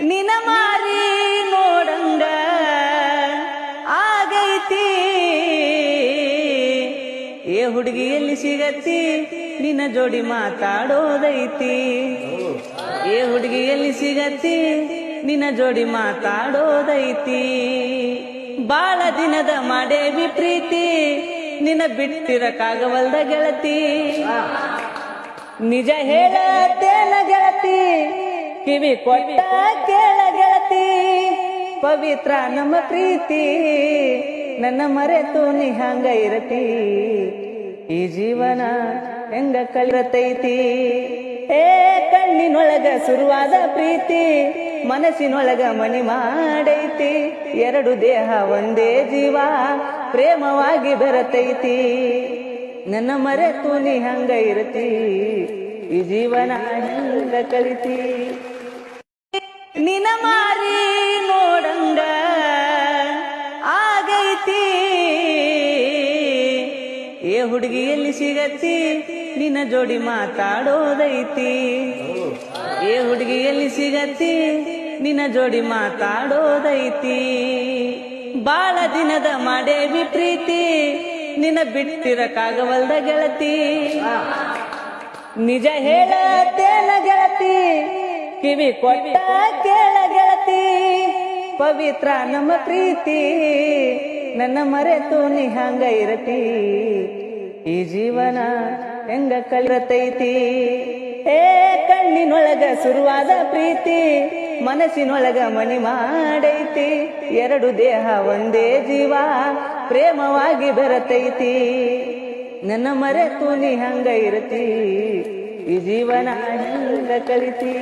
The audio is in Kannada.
ನಿನ ಮಾರಿ ನೋಡಂಗ ಆಗೈತಿ ಏ ಹುಡುಗಿ ಎಲ್ಲಿ ಸಿಗತ್ತಿ ನಿನ್ನ ಜೋಡಿ ಮಾತಾಡೋದೈತಿ ಏ ಹುಡುಗಿ ಎಲ್ಲಿ ಸಿಗತ್ತಿ ನಿನ್ನ ಜೋಡಿ ಮಾತಾಡೋದೈತಿ ಬಾಳ ದಿನದ ಮಾಡೇವಿ ಪ್ರೀತಿ ನಿನ್ನ ಬಿಟ್ಟಿರಕ್ಕಾಗವಲ್ದ ಗೆಳತಿ ನಿಜ ಹೇಳತ್ತೇನ ಗೆಳತಿ ಕಿವಿ ಕೊಟ್ಟ ಕೇಳ ಗೆಳತಿ ಪವಿತ್ರ ನಮ್ಮ ಪ್ರೀತಿ ನನ್ನ ಮರೆತು ನೀ ಹಂಗ ಇರತಿ ಈ ಜೀವನ ಹೆಂಗ ಕಲಿರತೈತಿ ಏ ಕಣ್ಣಿನೊಳಗ ಶುರುವಾದ ಪ್ರೀತಿ ಮನಸ್ಸಿನೊಳಗ ಮನಿ ಮಾಡೈತಿ ಎರಡು ದೇಹ ಒಂದೇ ಜೀವ ಪ್ರೇಮವಾಗಿ ಬೆರತೈತಿ ನನ್ನ ಮರೆತು ನೀ ಹಂಗ ಇರತಿ ಈ ಜೀವನ ಹೆಂಗ ಕಲಿತಿ ನಿನ ಮಾರಿ ನೋಡಂಗ ಆಗೈತಿ ಏ ಹುಡುಗಿ ಎಲ್ಲಿ ಸಿಗತ್ತಿ ನಿನ್ನ ಜೋಡಿ ಮಾತಾಡೋದೈತಿ ಏ ಹುಡುಗಿ ಎಲ್ಲಿ ಸಿಗತ್ತಿ ನಿನ್ನ ಜೋಡಿ ಮಾತಾಡೋದೈತಿ ಬಾಳ ದಿನದ ಮಾಡೇವಿ ಪ್ರೀತಿ ನಿನ್ನ ಬಿಟ್ಟಿರಕ್ಕಾಗವಲ್ದ ಗೆಳತಿ ನಿಜ ಹೇಳತ್ತೇನ ಗೆಳತಿ ಕಿವಿ ಕೊಟ್ಟ ಕೇಳ ಗೆಳತಿ ಪವಿತ್ರ ನಮ್ಮ ಪ್ರೀತಿ ನನ್ನ ಮರೆತು ನೀ ಹಂಗ ಇರತಿ ಈ ಜೀವನ ಹೆಂಗ ಕಲಿರತೈತಿ ಏ ಕಣ್ಣಿನೊಳಗ ಶುರುವಾದ ಪ್ರೀತಿ ಮನಸ್ಸಿನೊಳಗ ಮನಿ ಮಾಡೈತಿ ಎರಡು ದೇಹ ಒಂದೇ ಜೀವ ಪ್ರೇಮವಾಗಿ ಬೆರತೈತಿ ನನ್ನ ಮರೆತು ನೀ ಹಂಗ ಇರತಿ ಈ ಜೀವನ ಹೆಂಗ ಕಲಿತಿ